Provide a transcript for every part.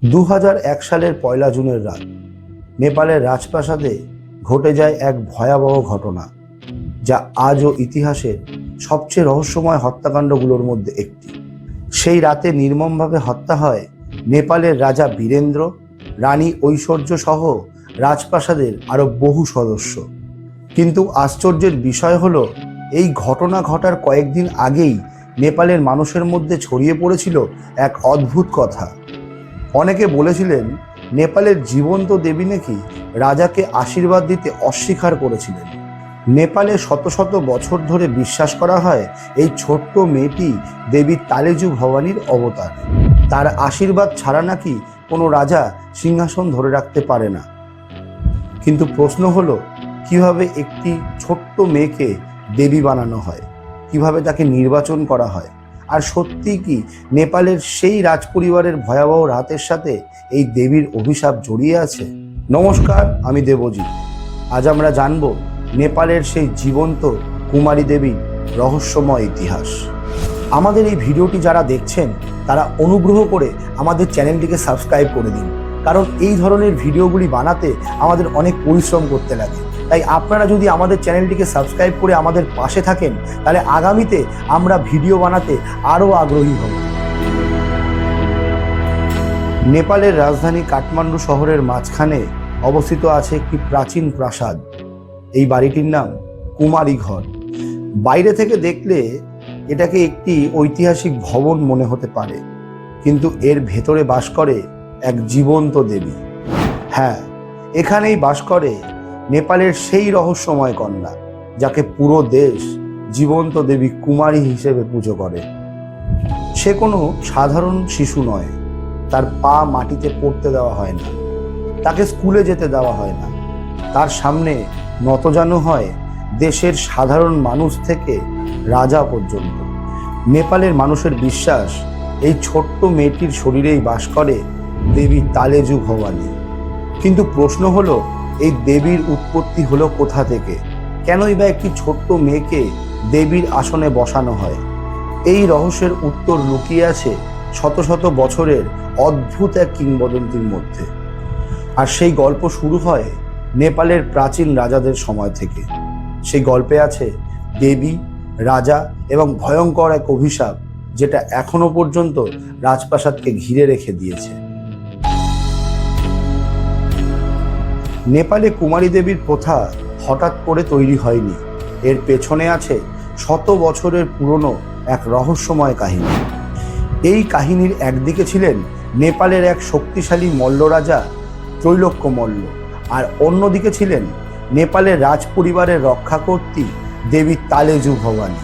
2001 সালের 1 জুনের রাত নেপালের রাজপ্রাসাদে ঘটে যায় এক ভয়াবহ ঘটনা, যা আজও ইতিহাসের সবচেয়ে রহস্যময় হত্যাকাণ্ডগুলোর মধ্যে একটি। সেই রাতে নির্মমভাবে হত্যা হয় নেপালের রাজা বীরেন্দ্র, রানী ঐশ্বর্য সহ রাজপ্রাসাদের আরও বহু সদস্য। কিন্তু আশ্চর্যের বিষয় হলো, এই ঘটনা ঘটার কয়েকদিন আগেই নেপালের মানুষের মধ্যে ছড়িয়ে পড়েছিল এক অদ্ভুত কথা। অনেকে বলেছিলেন নেপালের জীবন্ত দেবী নাকি রাজাকে আশীর্বাদ দিতে অস্বীকার করেছিলেন। নেপালে শত শত বছর ধরে বিশ্বাস করা হয় এই ছোট্ট মেয়েটি দেবী তালেজু ভবানীর অবতার। তার আশীর্বাদ ছাড়া নাকি কোনো রাজা সিংহাসন ধরে রাখতে পারে না। কিন্তু প্রশ্ন হলো, কিভাবে একটি ছোট্ট মেয়েকে দেবী বানানো হয়, কিভাবে তাকে নির্বাচন করা হয়, আর সত্যি কি নেপালের সেই রাজপরিবারের ভয়াবহ রাতের সাথে এই দেবীর অভিশাপ জড়িয়ে আছে? নমস্কার, আমি দেবজিৎ। আজ আমরা জানব নেপালের সেই জীবন্ত কুমারী দেবীর রহস্যময় ইতিহাস। আমাদের এই ভিডিওটি যারা দেখছেন তারা অনুগ্রহ করে আমাদের চ্যানেলটিকে সাবস্ক্রাইব করে দিন, কারণ এই ধরনের ভিডিওগুলি বানাতে আমাদের অনেক পরিশ্রম করতে লাগে। তাই আপনারা যদি আমাদের চ্যানেলটিকে সাবস্ক্রাইব করে আমাদের পাশে থাকেন, তাহলে আগামীতে আমরা ভিডিও বানাতে আরও আগ্রহী হব। নেপালের রাজধানী কাঠমান্ডু শহরের মাঝখানে অবস্থিত আছে একটি প্রাচীন প্রাসাদ। এই বাড়িটির নাম কুমারী ঘর। বাইরে থেকে দেখলে এটাকে একটি ঐতিহাসিক ভবন মনে হতে পারে, কিন্তু এর ভেতরে বাস করে এক জীবন্ত দেবী। হ্যাঁ, এখানেই বাস করে নেপালের সেই রহস্যময় কন্যা, যাকে পুরো দেশ জীবন্ত দেবী কুমারী হিসেবে পুজো করে। সে কোনো সাধারণ শিশু নয়। তার পা মাটিতে পড়তে দেওয়া হয় না, তাকে স্কুলে যেতে দেওয়া হয় না। তার সামনে নতজানু হয় দেশের সাধারণ মানুষ থেকে রাজা পর্যন্ত। নেপালের মানুষের বিশ্বাস, এই ছোট্ট মেয়েটির শরীরেই বাস করে দেবী তালেজু ভবানী। কিন্তু প্রশ্ন হলো, এই দেবীর উৎপত্তি হলো কোথা থেকে? কেনই বা একটি ছোট্ট মেয়েকে দেবীর আসনে বসানো হয়? এই রহস্যের উত্তর লুকিয়ে আছে শত শত বছরের অদ্ভুত এক কিংবদন্তির মধ্যে। আর সেই গল্প শুরু হয় নেপালের প্রাচীন রাজাদের সময় থেকে। সেই গল্পে আছে দেবী, রাজা এবং ভয়ঙ্কর এক অভিশাপ, যেটা এখনো পর্যন্ত রাজপ্রাসাদকে ঘিরে রেখে দিয়েছে। নেপালে কুমারী দেবীর প্রথা হঠাৎ করে তৈরি হয়নি। এর পেছনে আছে শত বছরের পুরনো এক রহস্যময় কাহিনী। এই কাহিনীর একদিকে ছিলেন নেপালের এক শক্তিশালী মল্ল রাজা ত্রৈলোক্য মল্ল, আর অন্যদিকে ছিলেন নেপালের রাজপরিবারের রক্ষাকর্ত্রী দেবী তালেজু ভবানী।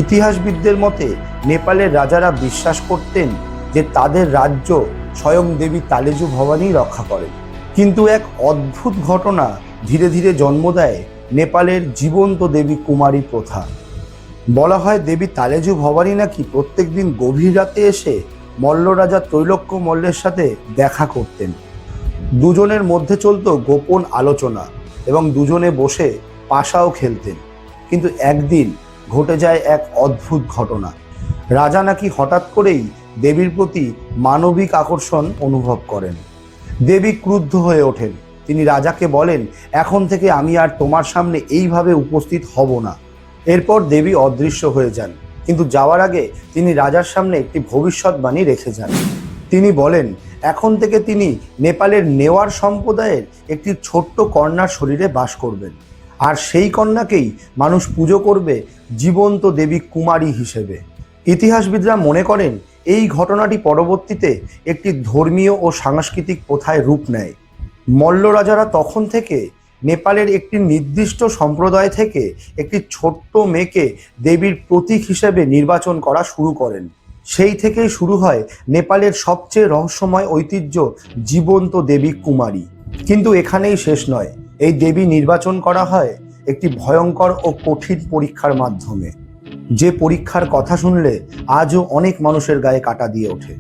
ইতিহাসবিদদের মতে নেপালের রাজারা বিশ্বাস করতেন যে তাদের রাজ্য স্বয়ং দেবী তালেজু ভবানী রক্ষা করেন। কিন্তু এক অদ্ভুত ঘটনা ধীরে ধীরে জন্ম দেয় নেপালের জীবন্ত দেবী কুমারী প্রথা। বলা হয় দেবী তালেজু ভবানী নাকি প্রত্যেক দিন গভীর রাতে এসে মল্ল রাজা ত্রৈলোক্য মল্লের সাথে দেখা করতেন। দুজনের মধ্যে চলত গোপন আলোচনা এবং দুজনে বসে পাশাও খেলতেন। কিন্তু একদিন ঘটে যায় এক অদ্ভুত ঘটনা। রাজা নাকি হঠাৎ করেই দেবীর প্রতি মানবিক আকর্ষণ অনুভব করেন। দেবী ক্রুদ্ধ হয়ে ওঠেন। তিনি রাজাকে বলেন, এখন থেকে আমি আর তোমার সামনে এইভাবে উপস্থিত হব না। এরপর দেবী অদৃশ্য হয়ে যান, কিন্তু যাওয়ার আগে তিনি রাজার সামনে একটি ভবিষ্যৎবাণী রেখে যান। তিনি বলেন, এখন থেকে তিনি নেপালের নেওয়ার সম্প্রদায়ের একটি ছোট্ট কন্যার শরীরে বাস করবেন, আর সেই কন্যাকেই মানুষ পুজো করবে জীবন্ত দেবী কুমারী হিসেবে। ইতিহাসবিদরা মনে করেন এই ঘটনাটি পরবর্তীতে একটি ধর্মীয় ও সাংস্কৃতিক প্রথায় রূপ নেয়। মল্ল রাজারা তখন থেকে নেপালের একটি নির্দিষ্ট সম্প্রদায় থেকে একটি ছোট্ট মেয়েকে দেবীর প্রতীক হিসেবে নির্বাচন করা শুরু করেন। সেই থেকেই শুরু হয় নেপালের সবচেয়ে রহস্যময় ঐতিহ্য, জীবন্ত দেবী কুমারী। কিন্তু এখানেই শেষ নয়। এই দেবী নির্বাচন করা হয় একটি ভয়ঙ্কর ও কঠিন পরীক্ষার মাধ্যমে, যে পরীক্ষার কথা শুনলে আজও অনেক মানুষের গায়ে কাঁটা দিয়ে ওঠে।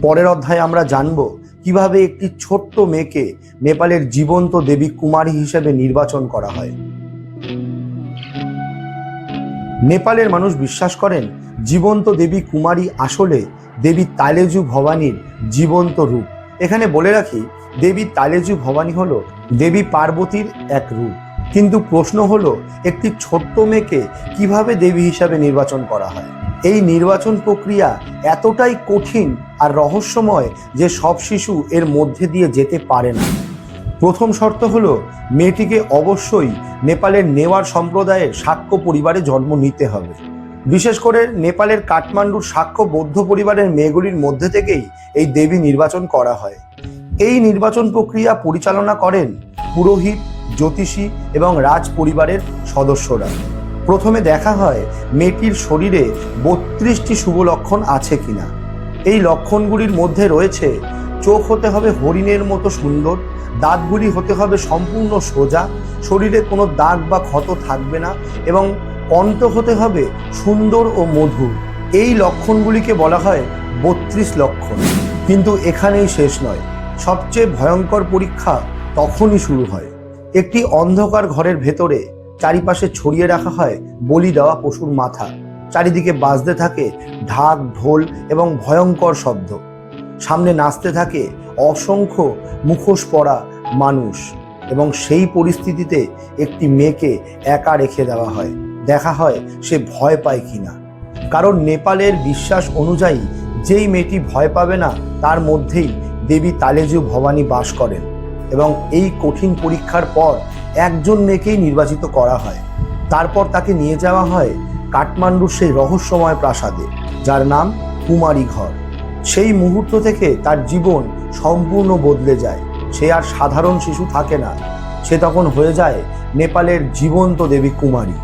পরের অধ্যায়ে আমরা জানব কিভাবে একটি ছোট্ট মেয়েকে নেপালের জীবন্ত দেবী কুমারী হিসেবে নির্বাচন করা হয়। নেপালের মানুষ বিশ্বাস করেন জীবন্ত দেবী কুমারী আসলে দেবী তালেজু ভবানীর জীবন্ত রূপ এখানে বলে রাখি, দেবী তালেজু ভবানী হলো দেবী পার্বতীর এক রূপ। কিন্তু প্রশ্ন হলো, একটি ছোট্ট মেয়েকে কিভাবে দেবী হিসাবে নির্বাচন করা হয়? এই নির্বাচন প্রক্রিয়া এতটাই কঠিন আর রহস্যময় যে সব শিশু এর মধ্যে দিয়ে যেতে পারে না। প্রথম শর্ত হলো, মেয়েটিকে অবশ্যই নেপালের নেওয়ার সম্প্রদায়ের শাক্য পরিবারে জন্ম নিতে হবে। বিশেষ করে নেপালের কাঠমান্ডুর শাক্য বৌদ্ধ পরিবারের মেয়েগুলির মধ্যে থেকেই এই দেবী নির্বাচন করা হয়। এই নির্বাচন প্রক্রিয়া পরিচালনা করেন পুরোহিত, জ্যোতিষী এবং রাজ পরিবারের সদস্যরা। প্রথমে দেখা হয় মেয়েটির শরীরে 32টি শুভ লক্ষণ আছে কিনা। এই লক্ষণগুলির মধ্যে রয়েছে, চোখ হতে হবে হরিণের মতো সুন্দর, দাঁতগুলি হতে হবে সম্পূর্ণ সোজা, শরীরে কোনো দাগ বা ক্ষত থাকবে না এবং কণ্ঠ হতে হবে সুন্দর ও মধুর। এই লক্ষণগুলিকে বলা হয় 32 লক্ষণ। কিন্তু এখানেই শেষ নয়, সবচেয়ে ভয়ঙ্কর পরীক্ষা তখনই শুরু হয়। একটি অন্ধকার ঘরের ভেতরে চারিপাশে ছড়িয়ে রাখা হয় বলি দেওয়া পশুর মাথা। চারিদিকে বাজতে থাকে ঢাক, ঢোল এবং ভয়ঙ্কর শব্দ। সামনে নাচতে থাকে অসংখ্য মুখোশ পরা মানুষ এবং সেই পরিস্থিতিতে একটি মেয়েকে একা রেখে দেওয়া হয়। দেখা হয় সে ভয় পায় কিনা। কারণ নেপালের বিশ্বাস অনুযায়ী যেই মেয়েটি ভয় পাবে না তার মধ্যেই দেবী তালেজু ভবানী বাস করেন। এবং এই কঠিন পরীক্ষার পর একজন মেয়েকেই নির্বাচিত করা হয়। তারপর তাকে নিয়ে যাওয়া হয় কাঠমান্ডুর সেই রহস্যময় প্রাসাদে, যার নাম কুমারী ঘর। সেই মুহূর্ত থেকে তার জীবন সম্পূর্ণ বদলে যায়। সে আর সাধারণ শিশু থাকে না, সে তখন হয়ে যায় নেপালের জীবন্ত দেবী কুমারী।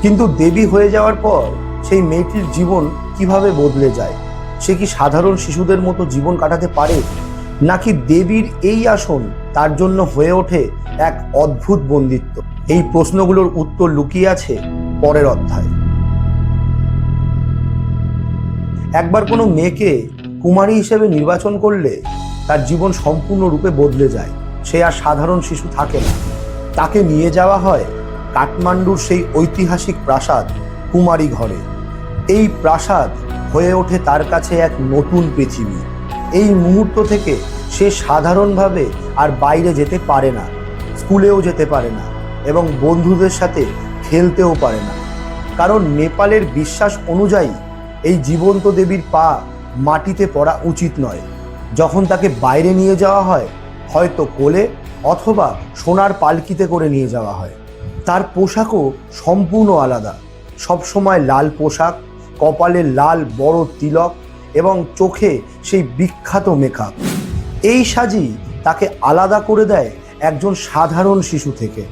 কিন্তু দেবী হয়ে যাওয়ার পর সেই মেয়েটির জীবন কিভাবে বদলে যায়? সে কি সাধারণ শিশুদের মতো জীবন কাটাতে পারে, নাকি দেবীর এই আসন তার জন্য হয়ে ওঠে এক অদ্ভুত বন্দিত্ব? এই প্রশ্নগুলোর উত্তর লুকিয়ে আছে পরের অধ্যায়ে। একবার কোনো মেয়েকে কুমারী হিসেবে নির্বাচন করলে তার জীবন সম্পূর্ণরূপে বদলে যায়। সে আর সাধারণ শিশু থাকে না। তাকে নিয়ে যাওয়া হয় কাঠমান্ডুর সেই ঐতিহাসিক প্রাসাদ কুমারী ঘরে। এই প্রাসাদ হয়ে ওঠে তার কাছে এক নতুন পৃথিবী। এই মুহূর্ত থেকে সে সাধারণভাবে আর বাইরে যেতে পারে না, স্কুলেও যেতে পারে না এবং বন্ধুদের সাথে খেলতেও পারে না। কারণ নেপালের বিশ্বাস অনুযায়ী এই জীবন্ত দেবীর পা মাটিতে পড়া উচিত নয়। যখন তাকে বাইরে নিয়ে যাওয়া হয়, হয়তো কোলে অথবা সোনার পালকিতে করে নিয়ে যাওয়া হয়। তার পোশাকও সম্পূর্ণ আলাদা। সবসময় লাল পোশাক, কপালে লাল বড় তিলক এবং চোখে সেই বিখ্যাত মেকআপ। এই সাজই তাকে আলাদা করে দেয় একজন সাধারণ শিশু থেকে।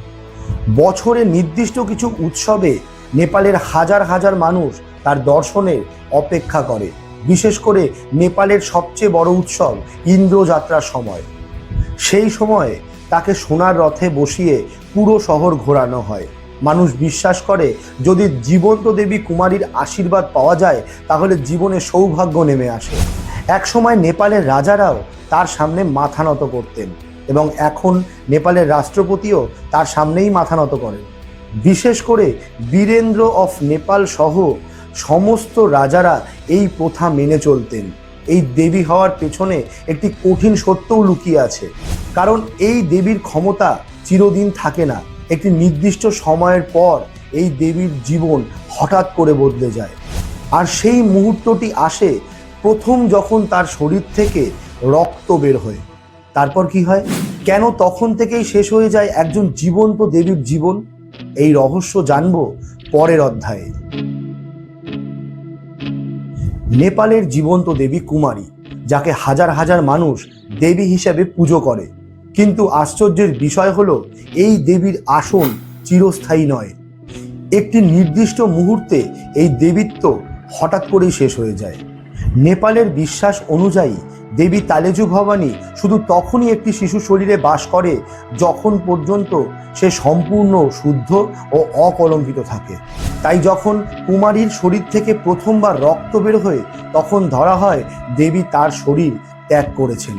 বছরে নির্দিষ্ট কিছু উৎসবে নেপালের হাজার হাজার মানুষ তার দর্শনের অপেক্ষা করে। বিশেষ করে নেপালের সবচেয়ে বড় উৎসব ইন্দ্রযাত্রার সময়। সেই সময়ে তাকে সোনার রথে বসিয়ে পুরো শহর ঘোরানো হয়। মানুষ বিশ্বাস করে যদি জীবন্ত দেবী কুমারীর আশীর্বাদ পাওয়া যায় তাহলে জীবনে সৌভাগ্য নেমে আসে। একসময় নেপালের রাজারাও তার সামনে মাথা নত করতেন এবং এখন নেপালের রাষ্ট্রপতিও তার সামনেই মাথা নত করেন। বিশেষ করে বীরেন্দ্র অফ নেপাল সহ সমস্ত রাজারা এই প্রথা মেনে চলতেন। এই দেবী হওয়ার পেছনে একটি কঠিন সত্যও লুকিয়ে আছে। কারণ এই দেবীর ক্ষমতা চিরদিন থাকে না। একটি নির্দিষ্ট সময়ের পর এই দেবীর জীবন হঠাৎ করে বদলে যায়। আর সেই মুহূর্তটি আসে প্রথম যখন তার শরীর থেকে রক্ত বের হয়। তারপর কি হয়? কেন তখন থেকেই শেষ হয়ে যায় একজন জীবন্ত দেবীর জীবন? এই রহস্য জানবো পরের অধ্যায়ে। নেপালের জীবন্ত দেবী কুমারী, যাকে হাজার হাজার মানুষ দেবী হিসেবে পুজো করে। কিন্তু আশ্চর্যের বিষয় হলো এই দেবীর আসন চিরস্থায়ী নয়। একটি নির্দিষ্ট মুহূর্তে এই দেবীত্ব হঠাৎ করেই শেষ হয়ে যায়। নেপালের বিশ্বাস অনুযায়ী দেবী তালেজু ভবানী শুধু তখনই একটি শিশু শরীরে বাস করে যখন পর্যন্ত সে সম্পূর্ণ শুদ্ধ ও অকলঙ্কিত থাকে। তাই যখন কুমারীর শরীর থেকে প্রথমবার রক্ত বের হয় তখন ধরা হয় দেবী তার শরীর ত্যাগ করেছেন।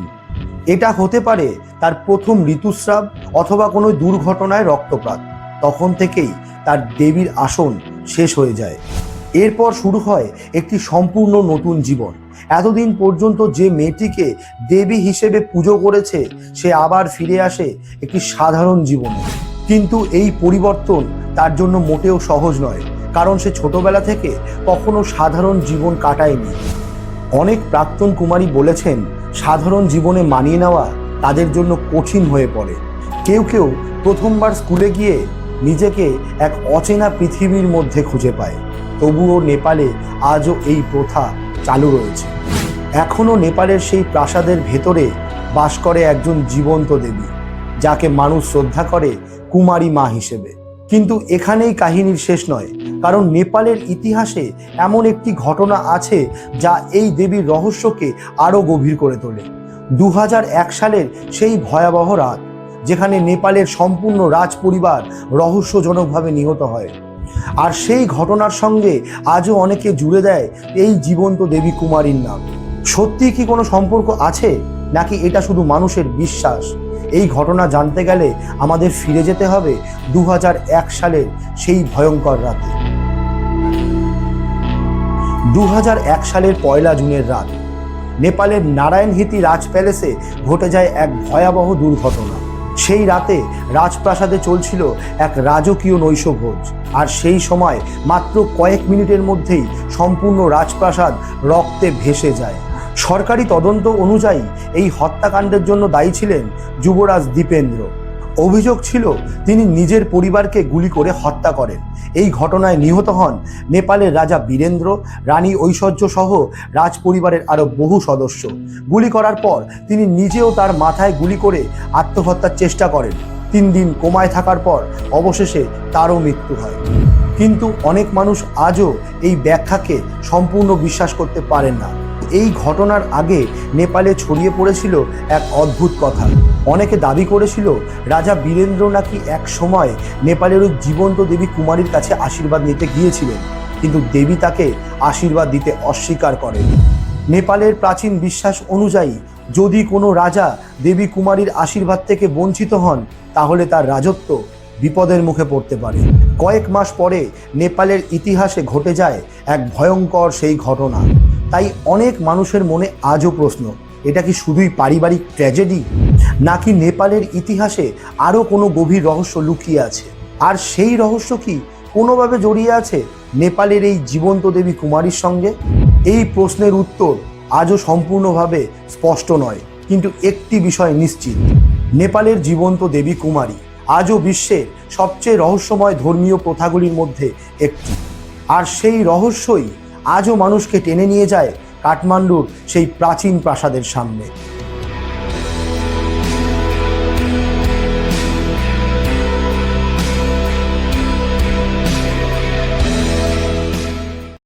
এটা হতে পারে তার প্রথম ঋতুস্রাব অথবা কোনো দুর্ঘটনায় রক্তপাত। তখন থেকেই তার দেবীর আসন শেষ হয়ে যায়। এরপর শুরু হয় একটি সম্পূর্ণ নতুন জীবন, এতদিন পর্যন্ত যে মেয়েটিকে দেবী হিসেবে পুজো করেছে সে আবার ফিরে আসে একটি সাধারণ জীবনে। কিন্তু এই পরিবর্তন তার জন্য মোটেও সহজ নয়, কারণ সে ছোটবেলা থেকে কখনো সাধারণ জীবন কাটায়নি। অনেক প্রাক্তন কুমারী বলেছেন সাধারণ জীবনে মানিয়ে নেওয়া তাদের জন্য কঠিন হয়ে পড়ে। কেউ কেউ প্রথমবার স্কুলে গিয়ে নিজেকে এক অচেনা পৃথিবীর মধ্যে খুঁজে পায়। তবুও নেপালে আজও এই প্রথা চালু রয়েছে। এখনও নেপালের সেই প্রাসাদের ভেতরে বাস করে একজন জীবন্ত দেবী, যাকে মানুষ শ্রদ্ধা করে কুমারী মা হিসেবে। কিন্তু এখানেই কাহিনীর শেষ নয়, কারণ নেপালের ইতিহাসে এমন একটি ঘটনা আছে যা এই দেবীর রহস্যকে আরও গভীর করে তোলে। 2001 সালের সেই ভয়াবহ রাত, যেখানে নেপালের সম্পূর্ণ রাজ পরিবার রহস্যজনকভাবে নিহত হয়। আর সেই ঘটনার সঙ্গে আজও অনেকে জুড়ে দেয় এই জীবন্ত দেবী কুমারীর নাম। সত্যি কি কোনো সম্পর্ক আছে, নাকি এটা শুধু মানুষের বিশ্বাস? এই ঘটনা জানতে গেলে আমাদের ফিরে যেতে হবে 2001 সালের সেই ভয়ঙ্কর রাতে। 2001 সালের 1 জুনের রাত নেপালের নারায়ণহিতি রাজ প্যালেসে ঘটে যায় এক ভয়াবহ দুর্ঘটনা। সেই রাতে রাজপ্রাসাদে চলছিল এক রাজকীয় নৈশভোজ, আর সেই সময় মাত্র কয়েক মিনিটের মধ্যেই সম্পূর্ণ রাজপ্রাসাদ রক্তে ভেসে যায়। সরকারি তদন্ত অনুযায়ী এই হত্যাকাণ্ডের জন্য দায়ী ছিলেন যুবরাজ দীপেন্দ্র। অভিযোগ ছিল তিনি নিজের পরিবারকে গুলি করে হত্যা করেন। এই ঘটনায় নিহত হন নেপালের রাজা বীরেন্দ্র, রানী ঐশ্বর্য সহ রাজ পরিবারের আরও বহু সদস্য। গুলি করার পর তিনি নিজেও তার মাথায় গুলি করে আত্মহত্যার চেষ্টা করেন। 3 দিন কোমায় থাকার পর অবশেষে তারও মৃত্যু হয়। কিন্তু অনেক মানুষ আজও এই ব্যাখ্যাকে সম্পূর্ণ বিশ্বাস করতে পারেন না। এই ঘটনার আগে নেপালে ছড়িয়ে পড়েছিল এক অদ্ভুত কথা। অনেকে দাবি করেছিল রাজা বীরেন্দ্র নাকি এক সময় নেপালের ওই জীবন্ত দেবী কুমারীর কাছে আশীর্বাদ নিতে গিয়েছিলেন, কিন্তু দেবী তাকে আশীর্বাদ দিতে অস্বীকার করেন। নেপালের প্রাচীন বিশ্বাস অনুযায়ী যদি কোনো রাজা দেবী কুমারীর আশীর্বাদ থেকে বঞ্চিত হন, তাহলে তার রাজত্ব বিপদের মুখে পড়তে পারে। কয়েক মাস পরে নেপালের ইতিহাসে ঘটে যায় এক ভয়ঙ্কর সেই ঘটনা। তাই অনেক মানুষের মনে আজও প্রশ্ন, এটা কি শুধুই পারিবারিক ট্র্যাজেডি, নাকি নেপালের ইতিহাসে আরও কোনো গভীর রহস্য লুকিয়ে আছে? আর সেই রহস্য কি কোনোভাবে জড়িয়ে আছে নেপালের এই জীবন্ত দেবী কুমারীর সঙ্গে? এই প্রশ্নের উত্তর আজও সম্পূর্ণভাবে স্পষ্ট নয়, কিন্তু একটি বিষয় নিশ্চিত, নেপালের জীবন্ত দেবী কুমারী আজও বিশ্বের সবচেয়ে রহস্যময় ধর্মীয় প্রথাগুলির মধ্যে একটি। আর সেই রহস্যই আজও মানুষকে টেনে নিয়ে যায় কাঠমান্ডুর সেই প্রাচীন প্রাসাদের সামনে।